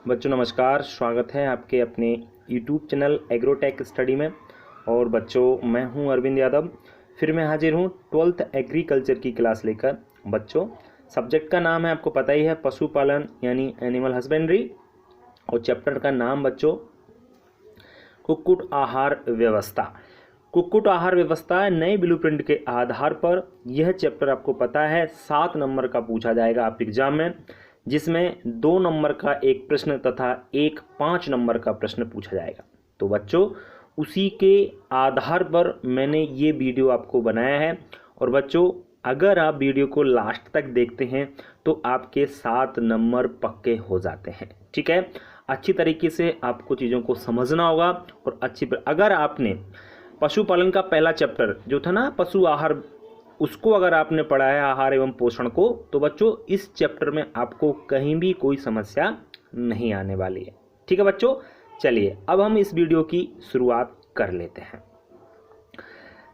बच्चों नमस्कार, स्वागत है आपके अपने YouTube चैनल एग्रोटेक स्टडी में। और बच्चों मैं हूं अरविंद यादव, फिर मैं हाजिर हूं 12th एग्रीकल्चर की क्लास लेकर। बच्चों सब्जेक्ट का नाम है, आपको पता ही है, पशुपालन यानी एनिमल हस्बेंड्री। और चैप्टर का नाम बच्चों कुक्कुट आहार व्यवस्था। कुक्कुट आहार व्यवस्था नए ब्लूप्रिंट के आधार पर यह चैप्टर आपको पता है 7 नंबर का पूछा जाएगा आप एग्जाम में, जिसमें 2 नंबर का एक प्रश्न तथा एक 5 नंबर का प्रश्न पूछा जाएगा। तो बच्चों उसी के आधार पर मैंने ये वीडियो आपको बनाया है। और बच्चों अगर आप वीडियो को लास्ट तक देखते हैं तो आपके 7 नंबर पक्के हो जाते हैं। ठीक है, अच्छी तरीके से आपको चीज़ों को समझना होगा। और अगर आपने पशुपालन का पहला चैप्टर जो था ना पशु आहार, उसको अगर आपने पढ़ा है आहार एवं पोषण को, तो बच्चों इस चैप्टर में आपको कहीं भी कोई समस्या नहीं आने वाली है। ठीक है बच्चों, चलिए अब हम इस वीडियो की शुरुआत कर लेते हैं।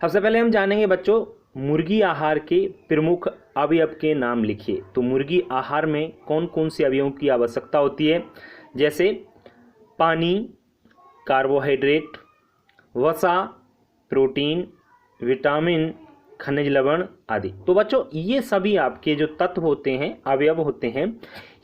सबसे पहले हम जानेंगे बच्चों मुर्गी आहार के प्रमुख अवयव के नाम लिखिए। तो मुर्गी आहार में कौन कौन से अवयवों की आवश्यकता होती है, जैसे पानी, कार्बोहाइड्रेट, वसा, प्रोटीन, विटामिन, खनिज लवण आदि। तो बच्चों ये सभी आपके जो तत्व होते हैं, अवयव होते हैं,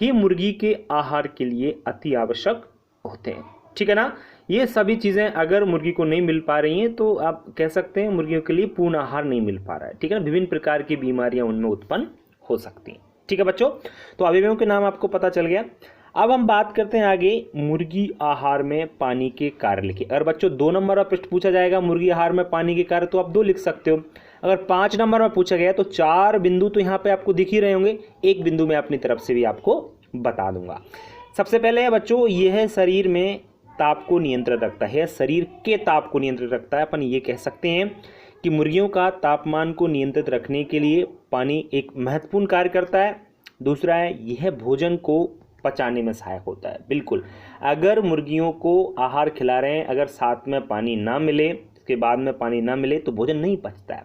ये मुर्गी के आहार के लिए अति आवश्यक होते हैं। ठीक है ना, ये सभी चीज़ें अगर मुर्गी को नहीं मिल पा रही हैं तो आप कह सकते हैं मुर्गियों के लिए पूर्ण आहार नहीं मिल पा रहा है। ठीक है ना, विभिन्न प्रकार की बीमारियां उनमें उत्पन्न हो सकती हैं। ठीक है बच्चों, तो अवयवों के नाम आपको पता चल गया। अब हम बात करते हैं आगे मुर्गी आहार में पानी के कार्य लिखिए। अगर बच्चों 2 नंबर का प्रश्न पूछा जाएगा मुर्गी आहार में पानी के कार्य, तो आप 2 लिख सकते हो। अगर 5 नंबर में पूछा गया तो 4 बिंदु तो यहाँ पे आपको दिख ही रहे होंगे, एक बिंदु मैं अपनी तरफ से भी आपको बता दूंगा। सबसे पहले है बच्चों यह शरीर में ताप को नियंत्रित रखता है, शरीर के ताप को नियंत्रित रखता है। अपन ये कह सकते हैं कि मुर्गियों का तापमान को नियंत्रित रखने के लिए पानी एक महत्वपूर्ण कार्य करता है। दूसरा है यह भोजन को पचाने में सहायक होता है। बिल्कुल, अगर मुर्गियों को आहार खिला रहे हैं, अगर साथ में पानी ना मिले, इसके बाद में पानी ना मिले तो भोजन नहीं पचता है।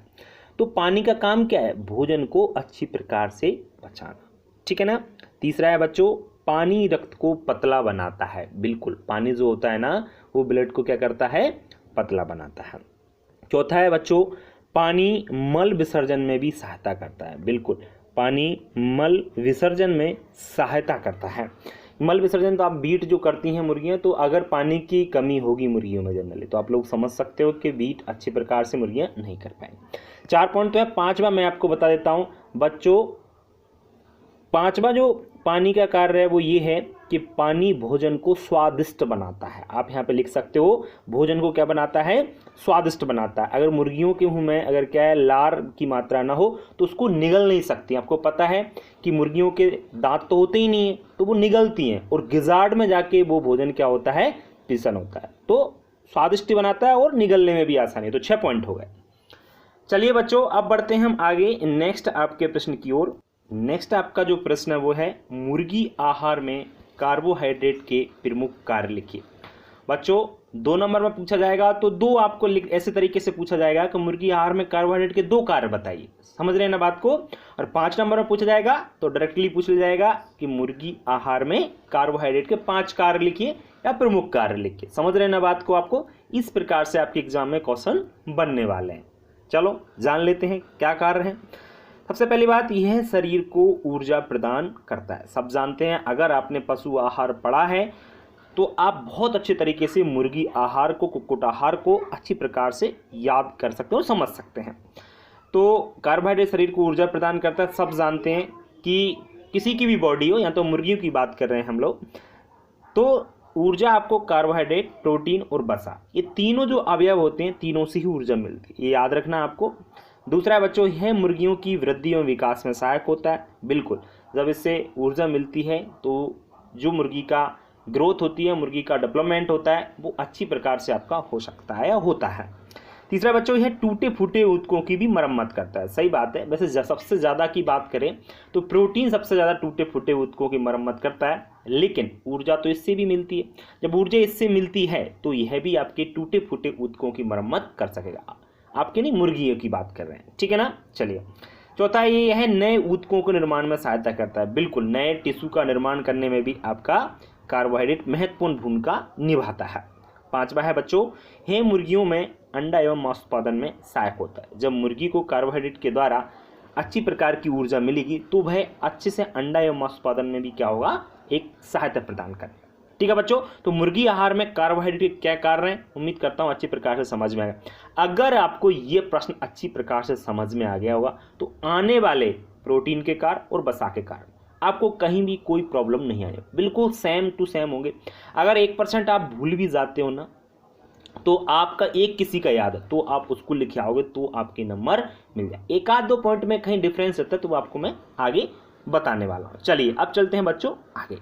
तो पानी का काम क्या है, भोजन को अच्छी प्रकार से पचाना। ठीक है ना। तीसरा है बच्चों पानी रक्त को पतला बनाता है। बिल्कुल, पानी जो होता है ना वो ब्लड को क्या करता है, पतला बनाता है। चौथा है बच्चों पानी मल विसर्जन में भी सहायता करता है। बिल्कुल, पानी मल विसर्जन में सहायता करता है। मल विसर्जन तो आप बीट जो करती हैं मुर्गियां, तो अगर पानी की कमी होगी मुर्गियों में जनरली, तो आप लोग समझ सकते हो कि बीट अच्छी प्रकार से मुर्गियां नहीं कर पाएंगी। 4 पॉइंट तो है, 5वां मैं आपको बता देता हूं बच्चों। 5वां जो पानी का कार्य है वो ये है कि पानी भोजन को स्वादिष्ट बनाता है। आप यहाँ पे लिख सकते हो भोजन को क्या बनाता है, स्वादिष्ट बनाता है। अगर मुर्गियों के मुंह में अगर क्या है लार की मात्रा ना हो तो उसको निगल नहीं सकती। आपको पता है कि मुर्गियों के दांत तो होते ही नहीं है, तो वो निगलती हैं और गिजार्ड में जाके वो भोजन क्या होता है, पिसन होता है। तो स्वादिष्ट बनाता है और निगलने में भी आसानी। तो 6 पॉइंट हो गए। चलिए बच्चों अब बढ़ते हैं हम आगे नेक्स्ट आपके प्रश्न की ओर। नेक्स्ट आपका जो प्रश्न है वो है मुर्गी आहार में कार्बोहाइड्रेट के प्रमुख कार्य लिखिए। बच्चों 2 नंबर में पूछा जाएगा तो 2 आपको ऐसे तरीके से पूछा जाएगा कि मुर्गी आहार में कार्बोहाइड्रेट के 2 कार्य बताइए। समझ रहे हैं ना बात को। और 5 नंबर में पूछा जाएगा तो डायरेक्टली पूछ लिया जाएगा कि मुर्गी आहार में कार्बोहाइड्रेट के 5 कार्य लिखिए या प्रमुख कार्य लिखिए। समझ रहे हैं ना बात को। आपको इस प्रकार से आपके एग्जाम में क्वेश्चन बनने वाले हैं। चलो जान लेते हैं क्या कार्य है। सबसे पहली बात यह शरीर को ऊर्जा प्रदान करता है। सब जानते हैं, अगर आपने पशु आहार पढ़ा है तो आप बहुत अच्छे तरीके से मुर्गी आहार को, कुक्कुट आहार को अच्छी प्रकार से याद कर सकते हैं और समझ सकते हैं। तो कार्बोहाइड्रेट शरीर को ऊर्जा प्रदान करता है। सब जानते हैं कि किसी की भी बॉडी हो, या तो मुर्गियों की बात कर रहे हैं हम लोग, तो ऊर्जा आपको कार्बोहाइड्रेट, प्रोटीन और वसा, ये तीनों जो अवयव होते हैं तीनों से ही ऊर्जा मिलती है, ये याद रखना आपको। दूसरा बच्चों यह मुर्गियों की वृद्धि और विकास में सहायक होता है। बिल्कुल, जब इससे ऊर्जा मिलती है तो जो मुर्गी का ग्रोथ होती है, मुर्गी का डेवलपमेंट होता है, वो अच्छी प्रकार से आपका हो सकता है या होता है। तीसरा बच्चों यह टूटे फूटे ऊतकों की भी मरम्मत करता है। सही बात है, वैसे सबसे ज़्यादा की बात करें तो प्रोटीन सबसे ज़्यादा टूटे फूटे ऊतकों की मरम्मत करता है, लेकिन ऊर्जा तो इससे भी मिलती है। जब ऊर्जा इससे मिलती है तो यह भी आपके टूटे फूटे ऊतकों की मरम्मत कर सकेगा। आपके नहीं, मुर्गियों की बात कर रहे हैं। ठीक है ना। चलिए चौथा ये है नए ऊतकों के निर्माण में सहायता करता है। बिल्कुल, नए टिश्यू का निर्माण करने में भी आपका कार्बोहाइड्रेट महत्वपूर्ण भूमिका निभाता है। 5वां है बच्चों, हे मुर्गियों में अंडा एवं मांस उत्पादन में सहायक होता है। जब मुर्गी को कार्बोहाइड्रेट के द्वारा अच्छी प्रकार की ऊर्जा मिलेगी तो वह अच्छे से अंडा एवं मांस उत्पादन में भी क्या होगा, एक सहायता प्रदान करेगा। ठीक है बच्चों, तो मुर्गी आहार में कार्बोहाइड्रेट के क्या कार्य हैं, उम्मीद करता हूँ अच्छी प्रकार से समझ में आएगा। अगर आपको ये प्रश्न अच्छी प्रकार से समझ में आ गया होगा तो आने वाले प्रोटीन के कार्य और वसा के कार्य आपको कहीं भी कोई प्रॉब्लम नहीं आएगी, बिल्कुल सेम टू सेम होंगे। अगर 1% आप भूल भी जाते हो ना, तो आपका एक किसी का याद है तो आप उसको लिखे आओगे तो आपके नंबर मिल जाए। एक आध 2 पॉइंट में कहीं डिफरेंस रहता है तो वो आपको मैं आगे बताने वाला हूँ। चलिए अब चलते हैं बच्चों आगे।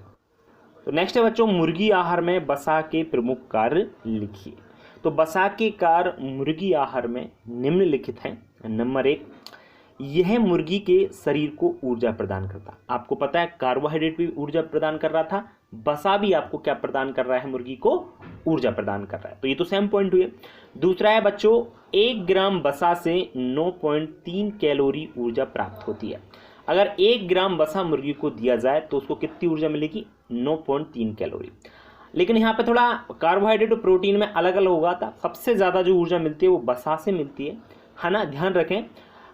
तो नेक्स्ट है बच्चों, मुर्गी आहार में वसा के प्रमुख कार्य लिखिए। तो वसा के कार्य मुर्गी आहार में निम्नलिखित हैं। नंबर 1, यह मुर्गी के शरीर को ऊर्जा प्रदान करता है। आपको पता है कार्बोहाइड्रेट भी ऊर्जा प्रदान कर रहा था, वसा भी आपको क्या प्रदान कर रहा है, मुर्गी को ऊर्जा प्रदान कर रहा है। तो ये तो सेम पॉइंट हुए। दूसरा है बच्चों, 1 ग्राम वसा से 9.3 कैलोरी ऊर्जा प्राप्त होती है। अगर 1 ग्राम वसा मुर्गी को दिया जाए तो उसको कितनी ऊर्जा मिलेगी, 9.3 कैलोरी। लेकिन यहाँ पे थोड़ा कार्बोहाइड्रेट और प्रोटीन में अलग अलग होगा था। सबसे ज़्यादा जो ऊर्जा मिलती है वो वसा से मिलती है ना, ध्यान रखें।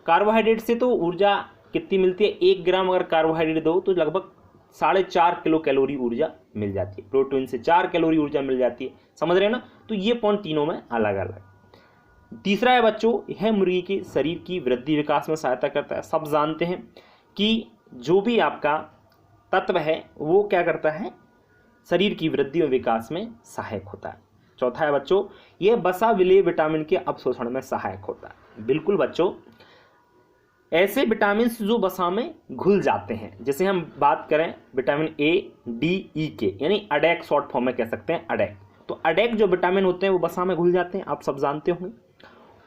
कार्बोहाइड्रेट से तो ऊर्जा कितनी मिलती है, 1 ग्राम अगर कार्बोहाइड्रेट दो तो लगभग 4.5 किलो कैलोरी ऊर्जा मिल जाती है। प्रोटीन से 4 कैलोरी ऊर्जा मिल जाती है, समझ रहे हैं ना। तो ये पॉइंट तीनों में अलग अलग। तीसरा है बच्चों, यह मुर्गी के शरीर की वृद्धि विकास में सहायता करता है। सब जानते हैं कि जो भी आपका तत्व है वो क्या करता है, शरीर की वृद्धि और विकास में सहायक होता है। चौथा है बच्चों, यह वसा विलेय विटामिन के अवशोषण में सहायक होता है। बिल्कुल बच्चों, ऐसे विटामिन जो वसा में घुल जाते हैं, जैसे हम बात करें विटामिन ए, डी, ई के, यानी अडेक शॉर्ट फॉर्म में कह सकते हैं अडेक। तो अडेक जो विटामिन होते हैं वो वसा में घुल जाते हैं, आप सब जानते होंगे।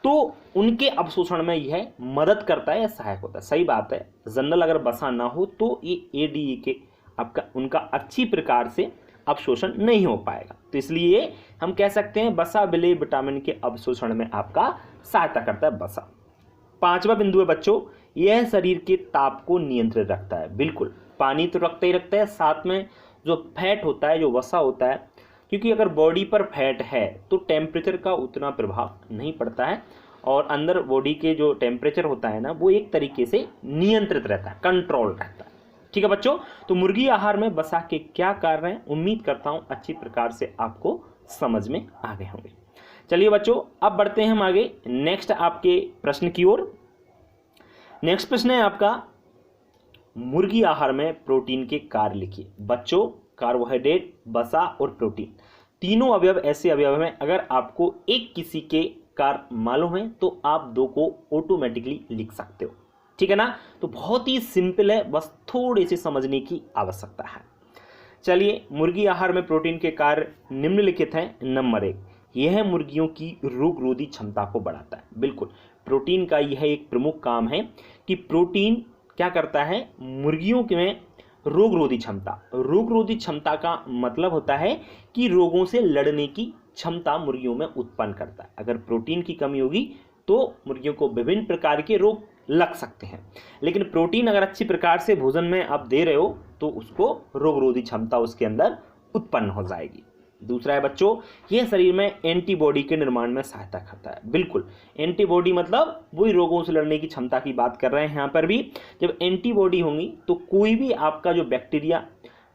तो उनके अवशोषण में यह मदद करता है या सहायक होता है। सही बात है, जनरल अगर वसा ना हो तो ये ए, डी, ई के आपका उनका अच्छी प्रकार से अवशोषण नहीं हो पाएगा। तो इसलिए हम कह सकते हैं वसा विलेय विटामिन के अवशोषण में आपका सहायता करता है वसा। 5वां बिंदु है बच्चों, यह शरीर के ताप को नियंत्रित रखता है। बिल्कुल, पानी तो रखता ही रखता है, साथ में जो फैट होता है, जो वसा होता है, क्योंकि अगर बॉडी पर फैट है तो टेम्परेचर का उतना प्रभाव नहीं पड़ता है और अंदर बॉडी के जो टेम्परेचर होता है ना वो एक तरीके से नियंत्रित रहता है, कंट्रोल रहता है। ठीक है बच्चों, तो मुर्गी आहार में वसा के क्या कार्य हैं, उम्मीद करता हूं अच्छी प्रकार से आपको समझ में आ गए होंगे। चलिए बच्चों अब बढ़ते हैं हम आगे नेक्स्ट आपके प्रश्न की ओर। नेक्स्ट प्रश्न है आपका, मुर्गी आहार में प्रोटीन के कार्य लिखिए। बच्चों, कार्बोहाइड्रेट, वसा और प्रोटीन तीनों अवयव ऐसे अवयव हैं, अगर आपको एक किसी के कार्य मालूम है तो आप 2 को ऑटोमेटिकली लिख सकते हो। ठीक है ना, तो बहुत ही सिंपल है, बस थोड़ी सी समझने की आवश्यकता है। चलिए, मुर्गी आहार में प्रोटीन के कार्य निम्नलिखित हैं। नंबर 1, यह मुर्गियों की रोगरोधी क्षमता को बढ़ाता है। बिल्कुल, प्रोटीन का यह एक प्रमुख काम है कि प्रोटीन क्या करता है, मुर्गियों में रोगरोधी क्षमता का मतलब होता है कि रोगों से लड़ने की क्षमता मुर्गियों में उत्पन्न करता है। अगर प्रोटीन की कमी होगी तो मुर्गियों को विभिन्न प्रकार के रोग लग सकते हैं, लेकिन प्रोटीन अगर अच्छी प्रकार से भोजन में आप दे रहे हो तो उसको रोगरोधी क्षमता उसके अंदर उत्पन्न हो जाएगी। दूसरा है बच्चों, यह शरीर में एंटीबॉडी के निर्माण में सहायता करता है। बिल्कुल, एंटीबॉडी मतलब वही रोगों से लड़ने की क्षमता की बात कर रहे हैं यहाँ पर भी। जब एंटीबॉडी होंगी तो कोई भी आपका जो बैक्टीरिया,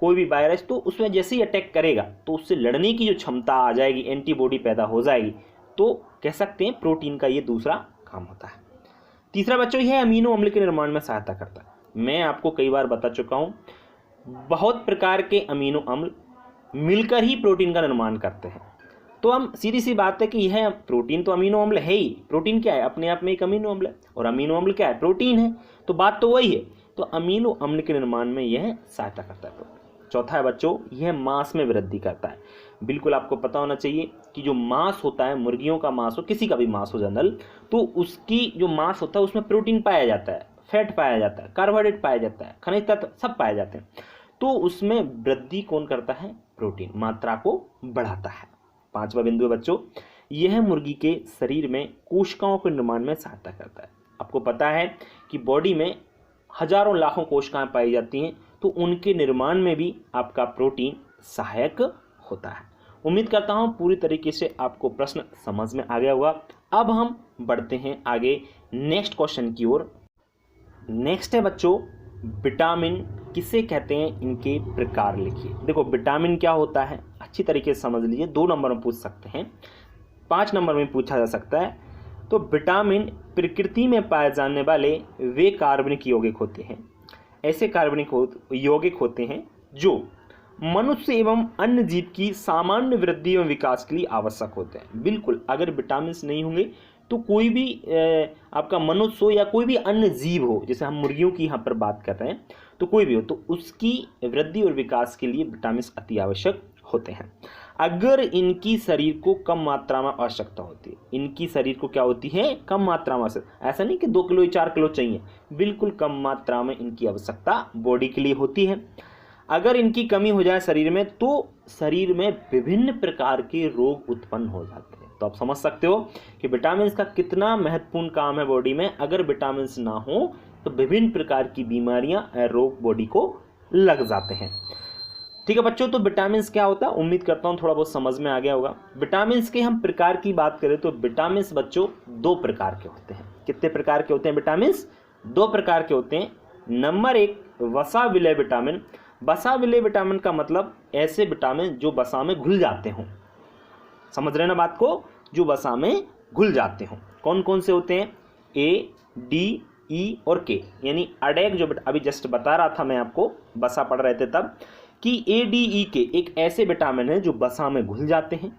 कोई भी वायरस, तो उसमें जैसे ही अटैक करेगा तो उससे लड़ने की जो क्षमता आ जाएगी, एंटीबॉडी पैदा हो जाएगी। तो कह सकते हैं प्रोटीन का ये दूसरा काम होता है। तीसरा बच्चों, यह अमीनो अम्ल के निर्माण में सहायता करता है। मैं आपको कई बार बता चुका हूँ, बहुत प्रकार के अमीनो अम्ल मिलकर ही प्रोटीन का निर्माण करते हैं। तो हम सीधी सी बात है कि यह प्रोटीन तो अमीनो अम्ल है ही। प्रोटीन क्या है, अपने आप में एक अमीनो अम्ल है, और अमीनो अम्ल क्या है, प्रोटीन है। तो बात तो वही है। तो अमीनो अम्ल के निर्माण में यह सहायता करता है प्रोटीन। चौथा है बच्चों, यह मांस में वृद्धि करता है। बिल्कुल आपको पता होना चाहिए कि जो मांस होता है, मुर्गियों का मांस हो, किसी का भी मांस हो जनरल, तो उसकी जो मांस होता है उसमें प्रोटीन पाया जाता है, फैट पाया जाता है, कार्बोहाइड्रेट पाया जाता है, खनिज तत्व सब पाए जाते हैं। तो उसमें वृद्धि कौन करता है, प्रोटीन मात्रा को बढ़ाता है। 5वां बिंदु है बच्चों, यह मुर्गी के शरीर में कोशिकाओं के निर्माण में सहायता करता है। आपको पता है कि बॉडी में हजारों लाखों कोशिकाएं पाई जाती हैं, तो उनके निर्माण में भी आपका प्रोटीन सहायक होता है। उम्मीद करता हूँ पूरी तरीके से आपको प्रश्न समझ में आ गया होगा। अब हम बढ़ते हैं आगे नेक्स्ट क्वेश्चन की ओर। नेक्स्ट है बच्चों, विटामिन किसे कहते हैं, इनके प्रकार लिखिए। देखो विटामिन क्या होता है अच्छी तरीके से समझ लीजिए, 2 नंबर में पूछ सकते हैं, 5 नंबर में पूछा जा सकता है। तो विटामिन प्रकृति में पाए जाने वाले वे कार्बनिक यौगिक होते हैं, ऐसे कार्बनिक यौगिक होते हैं जो मनुष्य एवं अन्य जीव की सामान्य वृद्धि एवं विकास के लिए आवश्यक होते हैं। बिल्कुल, अगर विटामिन नहीं होंगे तो कोई भी आपका मनुष्य हो या कोई भी अन्य जीव हो, जैसे हम मुर्गियों की यहाँ पर बात कर रहे हैं, तो कोई भी हो तो उसकी वृद्धि और विकास के लिए विटामिन अति आवश्यक होते हैं। अगर इनकी शरीर को कम मात्रा में आवश्यकता होती है, इनकी शरीर को क्या होती है, कम मात्रा में आवश्यकता, ऐसा नहीं कि 2 किलो या 4 किलो चाहिए, बिल्कुल कम मात्रा में इनकी आवश्यकता बॉडी के लिए होती है। अगर इनकी कमी हो जाए शरीर में तो शरीर में विभिन्न प्रकार के रोग उत्पन्न हो जाते हैं। तो आप समझ सकते हो कि विटामिन का कितना महत्वपूर्ण काम है बॉडी में। अगर विटामिन ना हो तो विभिन्न प्रकार की बीमारियां, रोग बॉडी को लग जाते हैं। ठीक है बच्चों, तो विटामिन क्या होता है उम्मीद करता हूँ थोड़ा बहुत समझ में आ गया होगा। विटामिन के हम प्रकार की बात करें तो विटामिन बच्चों 2 प्रकार के होते हैं। कितने प्रकार के होते हैं विटामिन? 2 प्रकार के होते हैं। नंबर 1 वसा विलय विटामिन। वसा विलय विटामिन का मतलब ऐसे विटामिन जो वसा में घुल जाते हों। समझ रहे ना बात को, जो वसा में घुल जाते हों। कौन कौन से होते हैं? ए, डी, ई और के, यानी अडेक जो अभी जस्ट बता रहा था मैं आपको, वसा पढ़ रहे थे तब, कि ए, डी, ई के एक ऐसे विटामिन है जो वसा में घुल जाते हैं।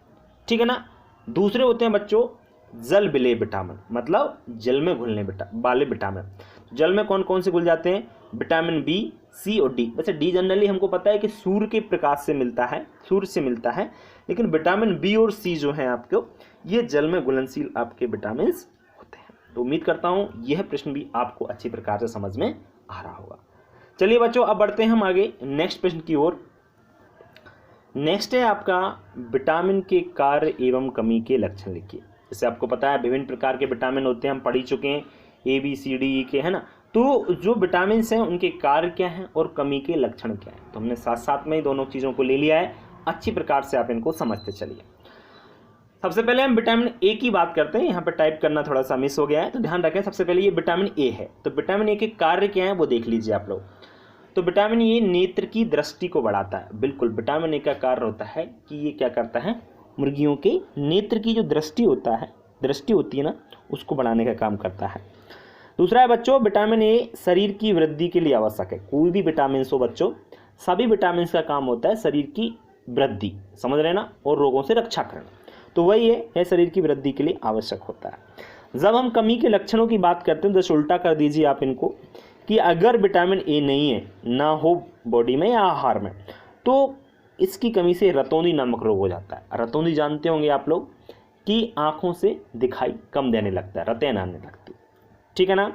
ठीक है ना। दूसरे होते हैं बच्चों जल विलय विटामिन, मतलब जल में घुलने वाले विटामिन। जल में कौन कौन से घुल जाते हैं? विटामिन बी, सी और डी। वैसे डी जनरली हमको पता है कि सूर्य के प्रकाश से मिलता है, सूर्य से मिलता है, लेकिन विटामिन बी और सी जो है आपको, ये जल में घुलनशील आपके विटामिन होते हैं। तो उम्मीद करता हूँ यह प्रश्न भी आपको अच्छी प्रकार से समझ में आ रहा होगा। चलिए बच्चों, अब बढ़ते हैं हम आगे नेक्स्ट प्रश्न की ओर। नेक्स्ट है आपका विटामिन के कार्य एवं कमी के लक्षण लिखिए। जैसे आपको पता है विभिन्न प्रकार के विटामिन होते हैं, हम पढ़ ही चुके हैं, ए, बी, सी, डी, ई के, है ना। तो जो विटामिन हैं उनके कार्य क्या हैं और कमी के लक्षण क्या हैं, तो हमने साथ साथ में ही दोनों चीज़ों को ले लिया है। अच्छी प्रकार से आप इनको समझते चलिए। सबसे पहले हम विटामिन ए की बात करते हैं। यहाँ पर टाइप करना थोड़ा सा मिस हो गया है, तो ध्यान रखें। सबसे पहले ये विटामिन ए है, तो विटामिन ए के कार्य क्या है वो देख लीजिए आप लोग। तो विटामिन ए नेत्र की दृष्टि को बढ़ाता है। बिल्कुल, विटामिन ए का कार्य होता है कि ये क्या करता है, मुर्गियों के नेत्र की जो दृष्टि होती है ना, उसको बढ़ाने का काम करता है। दूसरा है बच्चों, विटामिन ए शरीर की वृद्धि के लिए आवश्यक है। कोई भी विटामिन हो बच्चों, सभी विटामिन का काम होता है शरीर की वृद्धि, समझ रहे ना, और रोगों से रक्षा करना। तो वही है शरीर की वृद्धि के लिए आवश्यक होता है। जब हम कमी के लक्षणों की बात करते हैं, जैसे उल्टा कर दीजिए आप इनको, कि अगर विटामिन ए नहीं है, ना हो बॉडी में या आहार में, तो इसकी कमी से रतौंधी नामक रोग हो जाता है। रतौंधी जानते होंगे आप लोग, कि आँखों से दिखाई कम देने लगता है, रतें आने लगती, ठीक है ना।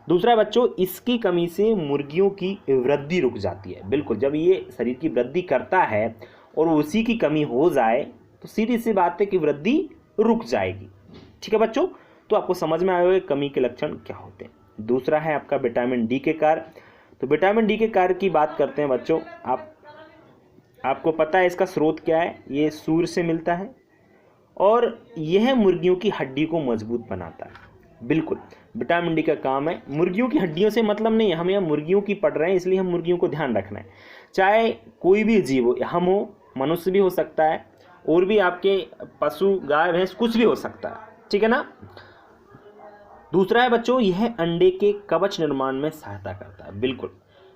दूसरा बच्चों, इसकी कमी से मुर्गियों की वृद्धि रुक जाती है। बिल्कुल, जब ये शरीर की वृद्धि करता है और उसी की कमी हो जाए तो सीधी सी बात है कि वृद्धि रुक जाएगी। ठीक है बच्चों, तो आपको समझ में आएगा कमी के लक्षण क्या होते हैं। दूसरा है आपका विटामिन डी के कार्य। तो विटामिन डी के कार्य की बात करते हैं बच्चों, आपको पता है इसका स्रोत क्या है, ये सूर्य से मिलता है और यह मुर्गियों की हड्डी को मजबूत बनाता है। बिल्कुल, विटामिन डी का काम है। मुर्गियों की हड्डियों से मतलब नहीं है, हम यहाँ मुर्गियों की पढ़ रहे हैं, इसलिए हम मुर्गियों को ध्यान रखना है। चाहे कोई भी जीव हो, हम हो, मनुष्य भी हो सकता है, और भी आपके पशु, गाय, भैंस, कुछ भी हो सकता है, ठीक है ना। दूसरा है बच्चों, यह अंडे के कवच निर्माण में सहायता करता है। बिल्कुल,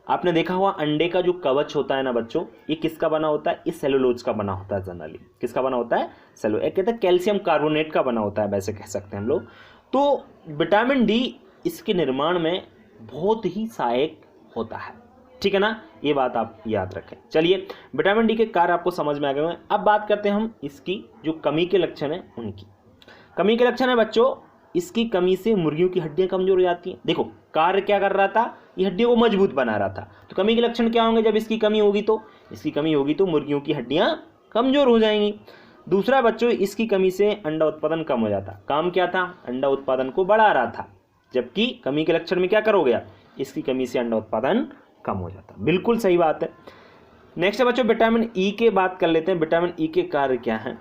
आपने देखा हुआ अंडे का जो कवच होता है ना बच्चों, ये किसका बना होता है? इस सेलुलोज का बना होता है। जनरली किसका बना होता है? सेलुलोज, कहते हैं कैल्शियम कार्बोनेट का बना होता है, वैसे कह सकते हैं हम लोग। तो विटामिन डी इसके निर्माण में बहुत ही सहायक होता है, ठीक है ना, ये बात आप याद रखें। चलिए, विटामिन डी के कार्य आपको समझ में आ गए। अब बात करते हैं हम इसकी जो कमी के लक्षण है उनकी। कमी के लक्षण है बच्चों, इसकी कमी से मुर्गियों की हड्डियां कमजोर हो जाती हैं। देखो, कार्य क्या कर रहा था, ये हड्डियों को मजबूत बना रहा था। तो कमी के लक्षण क्या होंगे? जब इसकी कमी होगी तो मुर्गियों की हड्डियां कमजोर हो जाएंगी। दूसरा बच्चों, इसकी कमी से अंडा उत्पादन कम हो जाता। काम क्या था? अंडा उत्पादन को बढ़ा रहा था, जबकि कमी के लक्षण में क्या करोगे आप? इसकी कमी से अंडा उत्पादन कम हो जाता। बिल्कुल सही बात है। नेक्स्ट है बच्चों विटामिन ई के बात कर लेते हैं। विटामिन ई के कार्य क्या हैं?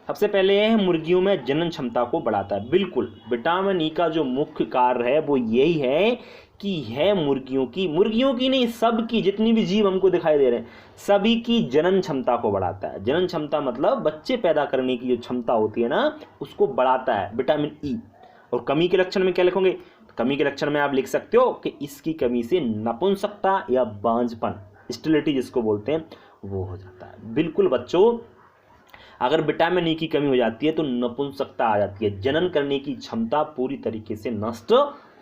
सबसे पहले यह है मुर्गियों में जनन क्षमता को बढ़ाता है। बिल्कुल, विटामिन ई का जो मुख्य कार्य है वो यही है कि यह मुर्गियों की नहीं, सबकी, जितनी भी जीव हमको दिखाई दे रहे हैं सभी की जनन क्षमता को बढ़ाता है। जनन क्षमता मतलब बच्चे पैदा करने की जो क्षमता होती है ना, उसको बढ़ाता है विटामिन ई। और कमी के लक्षण में क्या लिखोगे? तो कमी के लक्षण में आप लिख सकते हो कि इसकी कमी से नपुंसकता या बांझपन, स्टेरिलिटी जिसको बोलते हैं, वो हो जाता है। बिल्कुल बच्चों, अगर विटामिन ई की कमी हो जाती है तो नपुंसकता आ जाती है, जनन करने की क्षमता पूरी तरीके से नष्ट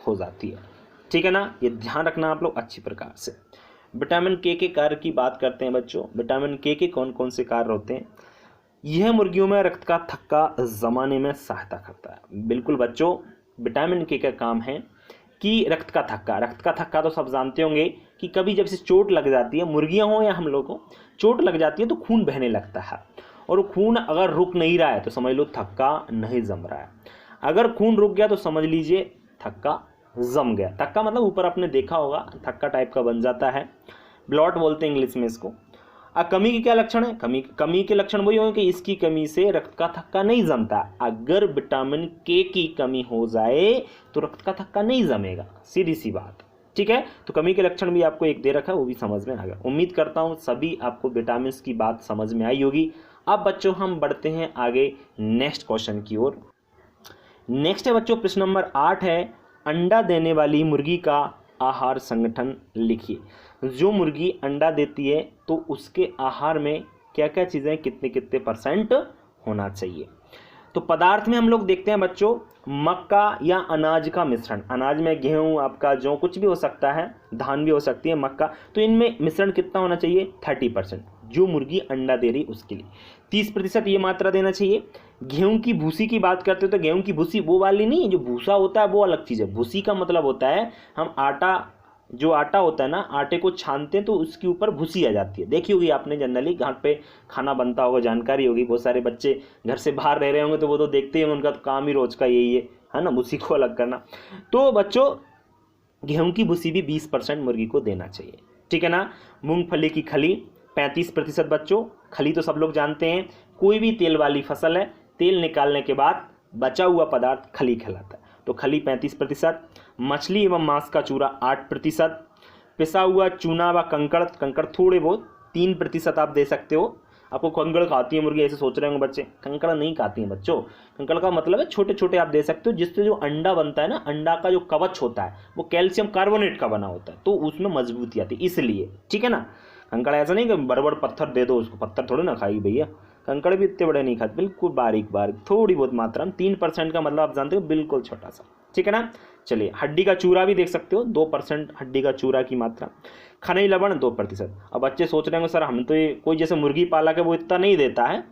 हो जाती है। ठीक है ना, ये ध्यान रखना आप लोग अच्छी प्रकार से। विटामिन के कार्य की बात करते हैं बच्चों। विटामिन के कौन कौन से कार्य होते हैं? यह मुर्गियों में रक्त का थक्का जमाने में सहायता करता है। बिल्कुल बच्चों, विटामिन के का काम है कि रक्त का थक्का तो सब जानते होंगे कि कभी जब से चोट लग जाती है, मुर्गियां हो या हम लोग को, चोट लग जाती है तो खून बहने लगता है, और खून अगर रुक नहीं रहा है तो समझ लो थक्का नहीं जम रहा है। अगर खून रुक गया तो समझ लीजिए थक्का जम गया। थक्का मतलब ऊपर आपने देखा होगा, थक्का टाइप का बन जाता है, ब्लॉट बोलते हैं इंग्लिश में इसको। अब कमी के क्या लक्षण है? कमी के लक्षण वही होंगे कि इसकी कमी से रक्त का थक्का नहीं जमता। अगर विटामिन के की कमी हो जाए तो रक्त का थक्का नहीं जमेगा, सीधी सी बात। ठीक है, तो कमी के लक्षण भी आपको एक दे रखा है, वो भी समझ में आ गया। उम्मीद करता हूँ सभी आपको विटामिन की बात समझ में आई होगी। अब बच्चों हम बढ़ते हैं आगे नेक्स्ट क्वेश्चन की ओर। नेक्स्ट है बच्चों प्रश्न नंबर 8 है, अंडा देने वाली मुर्गी का आहार संगठन लिखिए। जो मुर्गी अंडा देती है तो उसके आहार में क्या क्या चीज़ें कितने कितने % होना चाहिए? तो पदार्थ में हम लोग देखते हैं बच्चों मक्का या अनाज का मिश्रण। अनाज में गेहूं, आपका जौ, कुछ भी हो सकता है, धान भी हो सकती है, मक्का। तो इनमें मिश्रण कितना होना चाहिए? 30%। जो मुर्गी अंडा दे रही उसके लिए 30% ये मात्रा देना चाहिए। गेहूं की भूसी की बात करते हो तो गेहूं की भूसी वो वाली नहीं, जो भूसा होता है वो अलग चीज़ है। भूसी का मतलब होता है हम आटा, जो आटा होता है ना, आटे को छानते हैं तो उसके ऊपर भूसी आ जाती है। देखी होगी आपने, जनरली घर पे खाना बनता होगा, जानकारी होगी। बहुत सारे बच्चे घर से बाहर रह रहे होंगे तो वो तो देखते ही होंगे, उनका तो काम ही रोज का यही है ना, भूसी को अलग करना। तो बच्चों गेहूं की भूसी भी 20% मुर्गी को देना चाहिए। ठीक है ना। मूंगफली की खली 35% बच्चों। खली तो सब लोग जानते हैं, कोई भी तेल वाली फसल है, तेल निकालने के बाद बचा हुआ पदार्थ खली कहलाता है, तो खली 35%। मछली एवं मांस का चूरा 8%। पिसा हुआ चूना व कंकड़ थोड़े बहुत 3% आप दे सकते हो। आपको कंकड़ खाती है मुर्गी ऐसे सोच रहे होंगे बच्चे, कंकड़ नहीं खाती हैं बच्चों। कंकड़ का मतलब है छोटे छोटे आप दे सकते हो, जिससे जो अंडा बनता है ना, अंडा का जो कवच होता है वो कैल्शियम कार्बोनेट का बना होता है, तो उसमें मजबूती आती है इसलिए। ठीक है ना। कंकड़ ऐसा नहीं कि बड़े बड़े पत्थर दे दो उसको, पत्थर थोड़ी ना खाई भैया। कंकड़ भी इतने बड़े नहीं खाते, बिल्कुल बारीक बारीक थोड़ी बहुत मात्रा में। 3% का मतलब आप जानते हो, बिल्कुल छोटा सा। ठीक है ना। चलिए, हड्डी का चूरा भी देख सकते हो, 2% हड्डी का चूरा की मात्रा। खनिज लवण 2%। अब बच्चे सोच रहे होंगे सर हम तो ये कोई जैसे मुर्गी पाला के वो इतना नहीं देता है,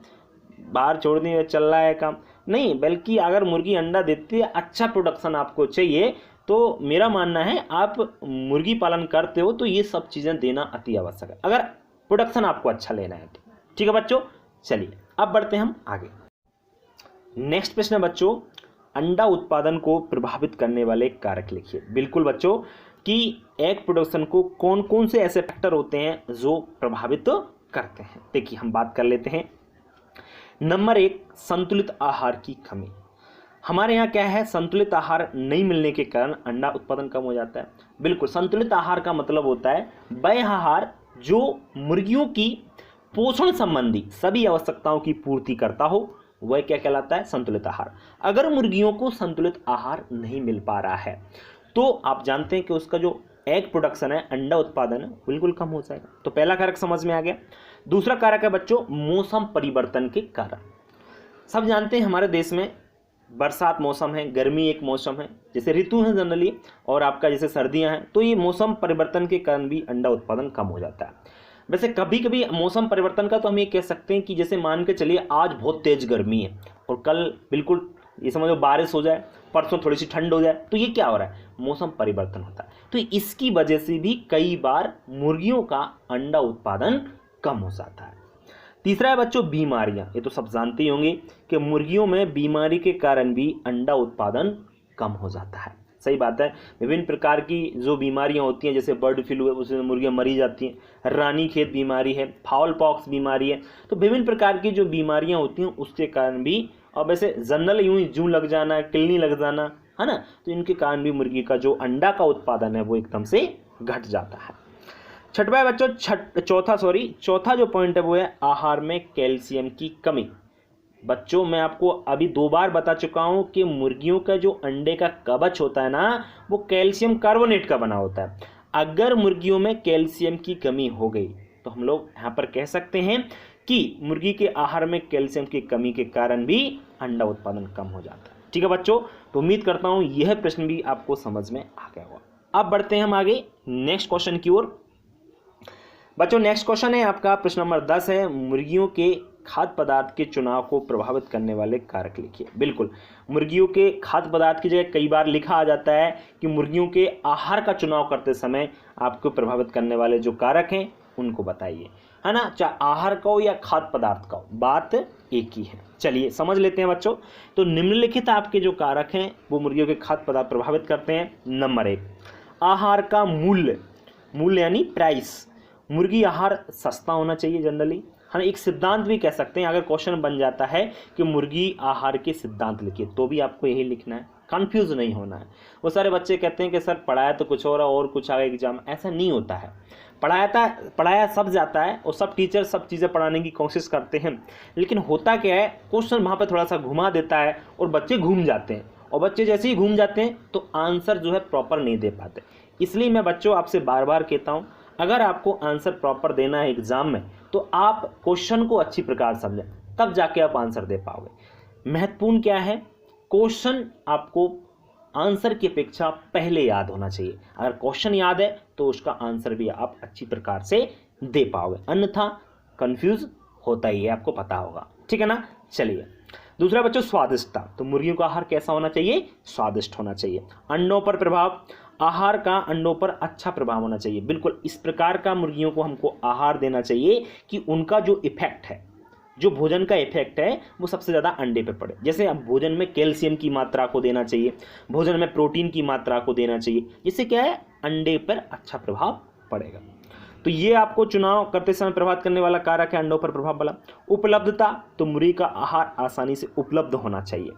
बाहर छोड़ दिए चल रहा है काम, नहीं, बल्कि अगर मुर्गी अंडा देती है, अच्छा प्रोडक्शन आपको चाहिए, तो मेरा मानना है आप मुर्गी पालन करते हो तो ये सब चीज़ें देना अति आवश्यक है, अगर प्रोडक्शन आपको अच्छा लेना है तो। ठीक है बच्चों, चलिए अब बढ़ते हैं हम आगे। नेक्स्ट प्रश्न है बच्चों, अंडा उत्पादन को प्रभावित करने वाले कारक लिखिए। बिल्कुल बच्चों, कि एग प्रोडक्शन को कौन कौन से ऐसे फैक्टर होते हैं जो प्रभावित करते हैं। देखिए हम बात कर लेते हैं। नंबर 1, संतुलित आहार की कमी। हमारे यहाँ क्या है, संतुलित आहार नहीं मिलने के कारण अंडा उत्पादन कम हो जाता है। बिल्कुल, संतुलित आहार का मतलब होता है वह आहार जो मुर्गियों की पोषण संबंधी सभी आवश्यकताओं की पूर्ति करता हो, वह क्या कहलाता है, संतुलित आहार। अगर मुर्गियों को संतुलित आहार नहीं मिल पा रहा है तो आप जानते हैं कि उसका जो एग प्रोडक्शन है, अंडा उत्पादन है, बिल्कुल कम हो जाएगा। तो पहला कारक समझ में आ गया। दूसरा कारक है बच्चों मौसम परिवर्तन के कारण। सब जानते हैं हमारे देश में बरसात मौसम है, गर्मी एक मौसम है, जैसे ऋतु है जनरली, और आपका जैसे सर्दियां हैं, तो ये मौसम परिवर्तन के कारण भी अंडा उत्पादन कम हो जाता है। वैसे कभी कभी मौसम परिवर्तन का तो हम ये कह सकते हैं कि जैसे मान के चलिए आज बहुत तेज गर्मी है और कल बिल्कुल ये समझो बारिश हो जाए, परसों थोड़ी सी ठंड हो जाए, तो ये क्या हो रहा है, मौसम परिवर्तन होता है। तो इसकी वजह से भी कई बार मुर्गियों का अंडा उत्पादन कम हो जाता है। तीसरा है बच्चों बीमारियां। ये तो सब जानते ही होंगे कि मुर्गियों में बीमारी के कारण भी अंडा उत्पादन कम हो जाता है। सही बात है। विभिन्न प्रकार की जो बीमारियां होती हैं, जैसे बर्ड फ्लू है, उसमें मुर्गियां मरी जाती हैं, रानीखेत बीमारी है, फाउल पॉक्स बीमारी है, तो विभिन्न प्रकार की जो बीमारियां होती हैं उसके कारण भी, और वैसे जनरल यूं ही जूं लग जाना, किलनी लग जाना, है ना, तो इनके कारण भी मुर्गी का जो अंडा का उत्पादन है वो एकदम से घट जाता है। छठवां बच्चों, चौथा जो पॉइंट है वो है आहार में कैल्शियम की कमी। बच्चों मैं आपको अभी 2 बार बता चुका हूं कि मुर्गियों का जो अंडे का कवच होता है ना, वो कैल्शियम कार्बोनेट का बना होता है। अगर मुर्गियों में कैल्शियम की कमी हो गई तो हम लोग यहाँ पर कह सकते हैं कि मुर्गी के आहार में कैल्शियम की कमी के कारण भी अंडा उत्पादन कम हो जाता है। ठीक है बच्चों, तो उम्मीद करता हूं यह प्रश्न भी आपको समझ में आ गया होगा। अब बढ़ते हैं हम आगे नेक्स्ट क्वेश्चन की ओर। बच्चों नेक्स्ट क्वेश्चन है आपका प्रश्न नंबर 10 है, मुर्गियों के खाद्य पदार्थ के चुनाव को प्रभावित करने वाले कारक लिखिए। बिल्कुल, मुर्गियों के खाद्य पदार्थ की जगह कई बार लिखा आ जाता है कि मुर्गियों के आहार का चुनाव करते समय आपको प्रभावित करने वाले जो कारक हैं उनको बताइए, है ना, चाहे आहार का हो या खाद्य पदार्थ का हो, बात एक ही है। चलिए समझ लेते हैं बच्चों। तो निम्नलिखित आपके जो कारक हैं वो मुर्गियों के खाद्य पदार्थ प्रभावित करते हैं। नंबर 1, आहार का मूल्य यानी प्राइस। मुर्गी आहार सस्ता होना चाहिए जनरली, हम एक सिद्धांत भी कह सकते हैं। अगर क्वेश्चन बन जाता है कि मुर्गी आहार के सिद्धांत लिखिए तो भी आपको यही लिखना है, कंफ्यूज नहीं होना है। वो सारे बच्चे कहते हैं कि सर पढ़ाया तो कुछ और कुछ आगे एग्जाम, ऐसा नहीं होता है। पढ़ाया सब जाता है और सब टीचर सब चीज़ें पढ़ाने की कोशिश करते हैं, लेकिन होता क्या है, क्वेश्चन वहाँ पर थोड़ा सा घुमा देता है और बच्चे घूम जाते हैं, और बच्चे जैसे ही घूम जाते हैं तो आंसर जो है प्रॉपर नहीं दे पाते। इसलिए मैं बच्चों आपसे बार बार कहता हूँ, अगर आपको आंसर प्रॉपर देना है एग्जाम में तो आप क्वेश्चन को अच्छी प्रकार समझें, तब जाके आप आंसर दे पाओगे। महत्वपूर्ण क्या है, क्वेश्चन आपको आंसर की अपेक्षा पहले याद होना चाहिए। अगर क्वेश्चन याद है तो उसका आंसर भी आप अच्छी प्रकार से दे पाओगे, अन्यथा कंफ्यूज होता ही है, आपको पता होगा। ठीक है ना। चलिए दूसरा बच्चों, स्वादिष्टता। तो मुर्गियों का आहार कैसा होना चाहिए, स्वादिष्ट होना चाहिए। अंडों पर प्रभाव, आहार का अंडों पर अच्छा प्रभाव होना चाहिए। बिल्कुल इस प्रकार का मुर्गियों को हमको आहार देना चाहिए कि उनका जो इफेक्ट है, जो भोजन का इफेक्ट है, वो सबसे ज़्यादा अंडे पे पड़े। जैसे अब भोजन में कैल्शियम की मात्रा को देना चाहिए, भोजन में प्रोटीन की मात्रा को देना चाहिए, जिससे क्या है, अंडे पर अच्छा प्रभाव पड़ेगा। तो ये आपको चुनाव करते समय प्रभावित करने वाला कारक है अंडों पर प्रभाव वाला। उपलब्धता, तो मुर्गी का आहार आसानी से उपलब्ध होना चाहिए।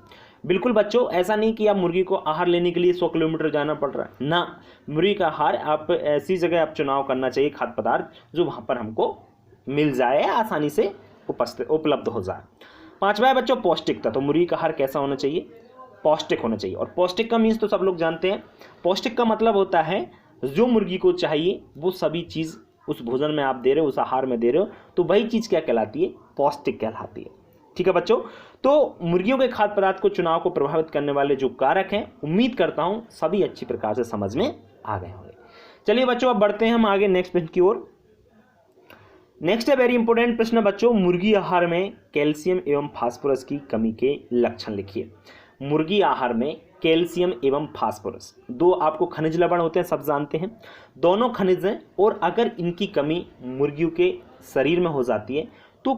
बिल्कुल बच्चों, ऐसा नहीं कि आप मुर्गी को आहार लेने के लिए 100 किलोमीटर जाना पड़ रहा है ना। मुर्गी का आहार आप ऐसी जगह आप चुनाव करना चाहिए, खाद्य पदार्थ जो वहाँ पर हमको मिल जाए, आसानी से उपलब्ध हो जाए। 5वां है बच्चों पौष्टिकता। तो मुर्गी का आहार कैसा होना चाहिए, पौष्टिक होना चाहिए। और पौष्टिक का मीन्स तो सब लोग जानते हैं। पौष्टिक का मतलब होता है जो मुर्गी को चाहिए वो सभी चीज़ उस भोजन में आप दे रहे हो, उस आहार में दे रहे हो, तो वही चीज़ क्या कहलाती है, पौष्टिक कहलाती है। ठीक है बच्चों, तो मुर्गियों के खाद्य पदार्थ को चुनाव को प्रभावित करने वाले जो कारक हैं, उम्मीद करता हूं सभी अच्छी प्रकार से समझ में आ गए होंगे। चलिए बच्चों अब बढ़ते हैं हम आगे नेक्स्ट प्रश्न की ओर। नेक्स्ट है वेरी इंपॉर्टेंट प्रश्न बच्चों, मुर्गी आहार में कैल्शियम एवं फास्फोरस की कमी के लक्षण लिखिए। मुर्गी आहार में कैल्शियम एवं फास्फोरस, दो आपको खनिज लवण होते हैं, सब जानते हैं, दोनों खनिज हैं, और अगर इनकी कमी मुर्गियों के शरीर में हो जाती है तो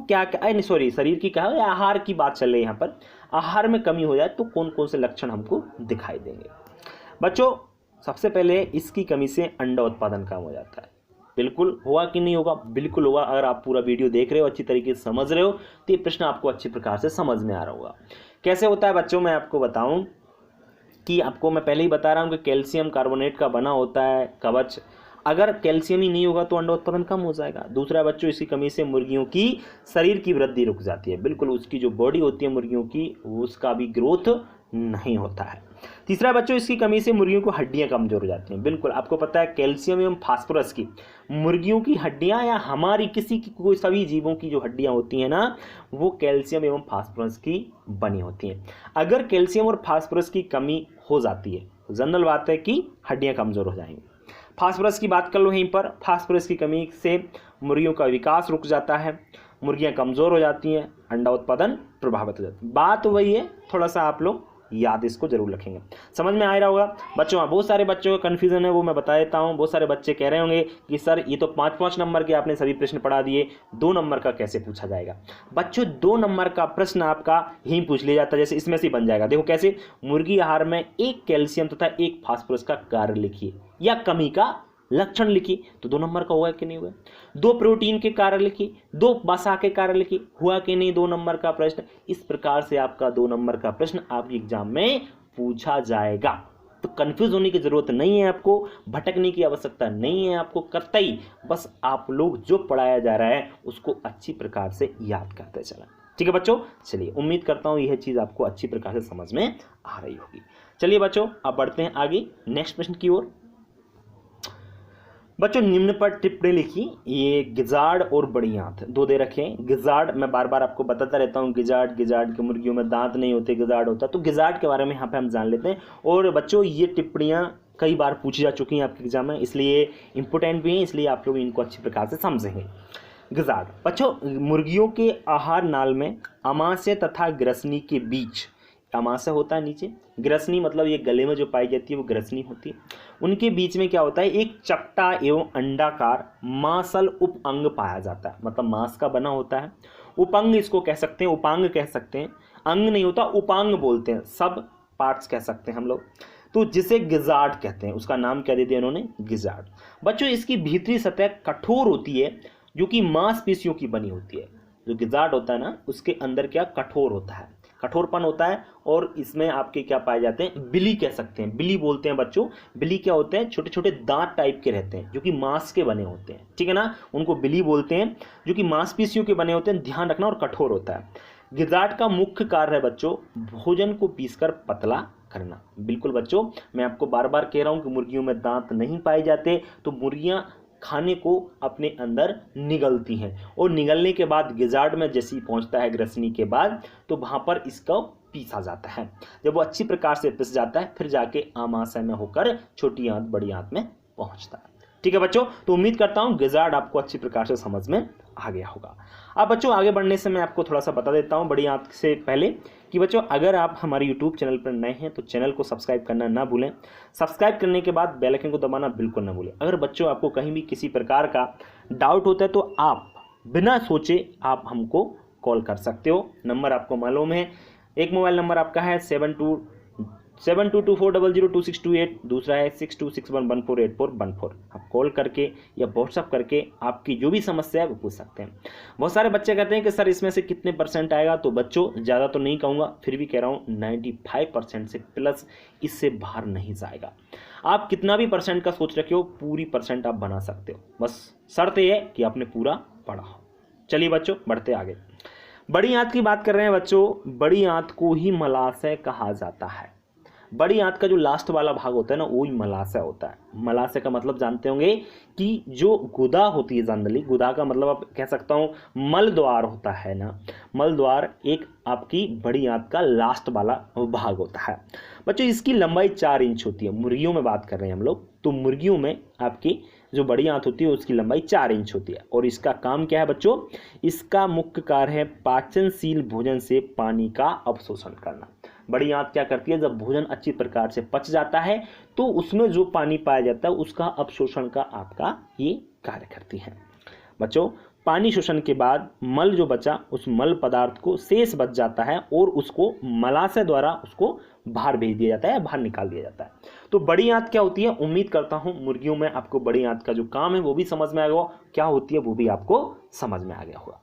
शरीर की क्या है, आहार की बात चल रही है यहाँ पर, आहार में कमी हो जाए तो कौन कौन से लक्षण हमको दिखाई देंगे। बच्चों सबसे पहले इसकी कमी से अंडा उत्पादन कम हो जाता है। बिल्कुल होगा कि नहीं होगा, बिल्कुल होगा। अगर आप पूरा वीडियो देख रहे हो, अच्छी तरीके से समझ रहे हो, तो ये प्रश्न आपको अच्छी प्रकार से समझ में आ रहा होगा। कैसे होता है बच्चों, मैं आपको बताऊं कि आपको मैं पहले ही बता रहा हूं कि कैल्शियम कार्बोनेट का बना होता है कवच। अगर कैल्शियम ही नहीं होगा तो अंडा उत्पादन कम हो जाएगा। दूसरा बच्चों, इसकी कमी से मुर्गियों की शरीर की वृद्धि रुक जाती है। बिल्कुल उसकी जो बॉडी होती है मुर्गियों की, उसका भी ग्रोथ नहीं होता है। तीसरा बच्चों, इसकी कमी से मुर्गियों को हड्डियां कमजोर हो जाती हैं। बिल्कुल आपको पता है कैल्शियम एवं फास्फोरस की मुर्गियों की हड्डियां, या हमारी किसी की कोई सभी जीवों की जो हड्डियां होती हैं ना, वो कैल्शियम एवं फास्फोरस की बनी होती हैं। अगर कैल्शियम और फास्फोरस की कमी हो जाती है, जनरल बात है कि हड्डियां कमजोर हो जाएंगी। फास्फोरस की बात कर लो यहीं पर, फास्फोरस की कमी से मुर्गियों का विकास रुक जाता है, मुर्गियां कमज़ोर हो जाती हैं, अंडा उत्पादन प्रभावित हो जाता है। बात वही है, थोड़ा सा आप लोग याद इसको जरूर रखेंगे। समझ में आ रहा होगा बच्चों? हाँ, बहुत सारे बच्चों का कन्फ्यूजन है, वो मैं बता देता हूँ। बहुत सारे बच्चे कह रहे होंगे कि सर ये तो 5-5 नंबर के आपने सभी प्रश्न पढ़ा दिए, 2 नंबर का कैसे पूछा जाएगा? बच्चों 2 नंबर का प्रश्न आपका ही पूछ लिया जाता है, जैसे इसमें से बन जाएगा। देखो कैसे, मुर्गी आहार में 1 कैल्शियम तथा 1 फास्फोरस का कार्य लिखिए या कमी का लक्षण लिखिए, तो 2 नंबर का हुआ कि नहीं हुआ? 2 प्रोटीन के कार्य लिखिए, 2 वसा के कार्य लिखिए, हुआ कि नहीं 2 नंबर का प्रश्न? इस प्रकार से आपका 2 नंबर का प्रश्न आपके एग्जाम में पूछा जाएगा। तो कंफ्यूज होने की जरूरत नहीं है, आपको भटकने की आवश्यकता नहीं है आपको कतई। बस आप लोग जो पढ़ाया जा रहा है उसको अच्छी प्रकार से याद करते चला। ठीक है बच्चों, चलिए उम्मीद करता हूँ यह चीज आपको अच्छी प्रकार से समझ में आ रही होगी। चलिए बच्चों अब बढ़ते हैं आगे नेक्स्ट प्रश्न की ओर। बच्चों निम्न पर टिप्पणी लिखी, ये गिजार्ड और बड़ी आंत 2 दे रखे हैं। गिजार्ड मैं बार बार आपको बताता रहता हूँ, गिजार्ड के मुर्गियों में दांत नहीं होते, गिजार्ड होता है, तो गिजार्ड के बारे में यहाँ पे हम जान लेते हैं। और बच्चों ये टिप्पणियाँ कई बार पूछी जा चुकी हैं आपके एग्जाम में, इसलिए इंपॉर्टेंट भी हैं, इसलिए आप लोग इनको अच्छी प्रकार से समझेंगे। गिजार्ड बच्चों मुर्गियों के आहार नाल में अमाशय तथा ग्रसनी के बीच, अमाशय होता है नीचे, ग्रसनी मतलब ये गले में जो पाई जाती है वो ग्रसनी होती है, उनके बीच में क्या होता है, एक चपटा एवं अंडाकार मांसल उप अंग पाया जाता है, मतलब मांस का बना होता है। उपअंग इसको कह सकते हैं, उपांग कह सकते हैं, अंग नहीं होता उपांग बोलते हैं, सब पार्ट्स कह सकते हैं हम लोग, तो जिसे गिजार्ड कहते हैं, उसका नाम क्या दे दिया इन्होंने, गिजार्ड। बच्चों इसकी भीतरी सतह कठोर होती है जो कि मांसपेशियों की बनी होती है। जो गिजार्ड होता है ना उसके अंदर क्या कठोर होता है, कठोरपन होता है, और इसमें आपके क्या पाए जाते हैं, बिली कह सकते हैं, बिली बोलते हैं बच्चों। बिली क्या होते हैं, छोटे छोटे दांत टाइप के रहते हैं जो कि मांस के बने होते हैं, ठीक है ना, उनको बिली बोलते हैं, जो कि मांसपेशियों के बने होते हैं, ध्यान रखना, और कठोर होता है। गिजार्ड का मुख्य कार्य है बच्चों भोजन को पीसकर पतला करना। बिल्कुल बच्चों, मैं आपको बार बार कह रहा हूं कि मुर्गियों में दांत नहीं पाए जाते, तो मुर्गियां खाने को अपने अंदर निगलती हैं, और निगलने के बाद गिजार्ड में जैसे ही पहुंचता है ग्रसनी के बाद, तो वहां पर इसका पीसा जाता है। जब वो अच्छी प्रकार से पिस जाता है फिर जाके आमाशय में होकर छोटी आंत बड़ी आंत में पहुंचता है। ठीक है बच्चों, तो उम्मीद करता हूं गिजार्ड आपको अच्छी प्रकार से समझ में आ गया होगा। अब बच्चों आगे बढ़ने से मैं आपको थोड़ा सा बता देता हूं बड़ी आंत से पहले कि बच्चों अगर आप हमारे YouTube चैनल पर नए हैं तो चैनल को सब्सक्राइब करना ना भूलें। सब्सक्राइब करने के बाद बेल आइकन को दबाना बिल्कुल ना भूलें। अगर बच्चों आपको कहीं भी किसी प्रकार का डाउट होता है तो आप बिना सोचे आप हमको कॉल कर सकते हो। नंबर आपको मालूम है, एक मोबाइल नंबर आपका है 7224002628, दूसरा है 6261148414। आप कॉल करके या व्हाट्सअप करके आपकी जो भी समस्या है वो पूछ सकते हैं। बहुत सारे बच्चे कहते हैं कि सर इसमें से कितने % आएगा, तो बच्चों ज़्यादा तो नहीं कहूँगा, फिर भी कह रहा हूँ 95% से प्लस, इससे बाहर नहीं जाएगा। आप कितना भी % का सोच रखे हो पूरी % आप बना सकते हो, बस शर्त यह है कि आपने पूरा पढ़ा हो। चलिए बच्चों बढ़ते आगे। बड़ी आंत की बात कर रहे हैं बच्चों, बड़ी आंत को ही मलाशय कहा जाता है। बड़ी आंत का जो लास्ट वाला भाग होता है ना वो ही मलाशय होता है। मलाशय का मतलब जानते होंगे कि जो गुदा होती है, जनरली गुदा का मतलब आप कह सकता हूँ मल द्वार होता है ना, मल द्वार एक आपकी बड़ी आंत का लास्ट वाला भाग होता है। बच्चों इसकी लंबाई 4 इंच होती है। मुर्गियों में बात कर रहे हैं हम लोग, तो मुर्गियों में आपकी जो बड़ी आंत होती है उसकी लंबाई 4 इंच होती है। और इसका काम क्या है बच्चों, इसका मुख्य कार्य है पाचनशील भोजन से पानी का अवशोषण करना। बड़ी आंत क्या करती है, जब भोजन अच्छी प्रकार से पच जाता है तो उसमें जो पानी पाया जाता है उसका अवशोषण का आपका ये कार्य करती है। बच्चों पानी शोषण के बाद मल जो बचा उस मल पदार्थ को शेष बच जाता है और उसको मलाशय द्वारा उसको बाहर भेज दिया जाता है, बाहर निकाल दिया जाता है। तो बड़ी आंत क्या होती है, उम्मीद करता हूं मुर्गियों में आपको बड़ी आंत का जो काम है वो भी समझ में आ गया, क्या होती है वो भी आपको समझ में आ गया होगा।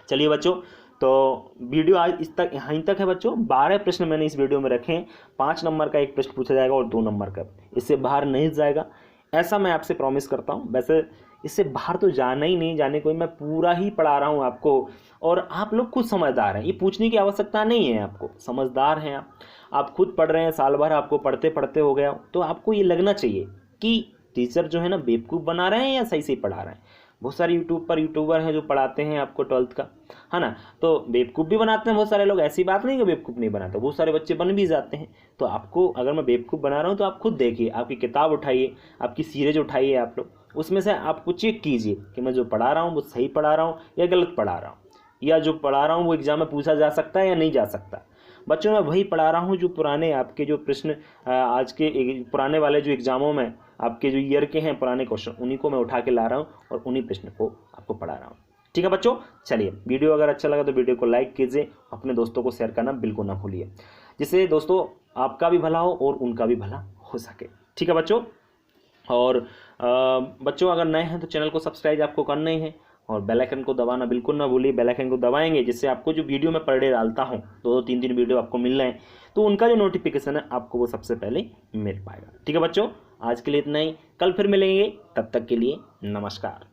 चलिए बच्चों, तो वीडियो आज इस तक यहीं तक है बच्चों। 12 प्रश्न मैंने इस वीडियो में रखे हैं, 5 नंबर का एक प्रश्न पूछा जाएगा और 2 नंबर का, इससे बाहर नहीं जाएगा, ऐसा मैं आपसे प्रॉमिस करता हूं। वैसे इससे बाहर तो जाना ही नहीं, जाने को मैं पूरा ही पढ़ा रहा हूं आपको, और आप लोग खुद समझदार हैं, ये पूछने की आवश्यकता नहीं है आपको, समझदार हैं आप खुद पढ़ रहे हैं, साल भर आपको पढ़ते पढ़ते हो गया, तो आपको ये लगना चाहिए कि टीचर जो है ना बेवकूफ़ बना रहे हैं या सही से पढ़ा रहे हैं। बहुत सारे यूट्यूब पर यूट्यूबर हैं जो पढ़ाते हैं आपको 12th का, है ना, तो बेवकूफ़ भी बनाते हैं बहुत सारे लोग, ऐसी बात नहीं कि बेवकूफ़ नहीं बनाते, बहुत सारे बच्चे बन भी जाते हैं। तो आपको अगर मैं बेवकूफ़ बना रहा हूँ तो आप खुद देखिए, आपकी किताब उठाइए, आपकी सीरीज उठाइए आप लोग, उसमें से आपको चेक कीजिए कि मैं जो पढ़ा रहा हूँ वो सही पढ़ा रहा हूँ या गलत पढ़ा रहा हूँ, या जो पढ़ा रहा हूँ वो एग्जाम में पूछा जा सकता है या नहीं जा सकता। बच्चों मैं वही पढ़ा रहा हूँ जो पुराने आपके जो प्रश्न आज के पुराने वाले जो एग्जामों में आपके जो ईयर के हैं पुराने क्वेश्चन, उन्हीं को मैं उठा के ला रहा हूँ और उन्हीं प्रश्न को आपको पढ़ा रहा हूँ। ठीक है बच्चों, चलिए वीडियो अगर अच्छा लगा तो वीडियो को लाइक कीजिए, अपने दोस्तों को शेयर करना बिल्कुल ना भूलिए, जिससे दोस्तों आपका भी भला हो और उनका भी भला हो सके। ठीक है बच्चों, और बच्चों अगर नए हैं तो चैनल को सब्सक्राइब आपको करना ही है और बेल आइकन को दबाना बिल्कुल ना भूलिए। बेल आइकन को दबाएंगे जिससे आपको जो वीडियो मैं पर डे डालता हूँ, 2-3 वीडियो आपको मिल रहे हैं, तो उनका जो नोटिफिकेशन है आपको वो सबसे पहले मिल पाएगा। ठीक है बच्चों, आज के लिए इतना ही, कल फिर मिलेंगे, तब तक के लिए नमस्कार।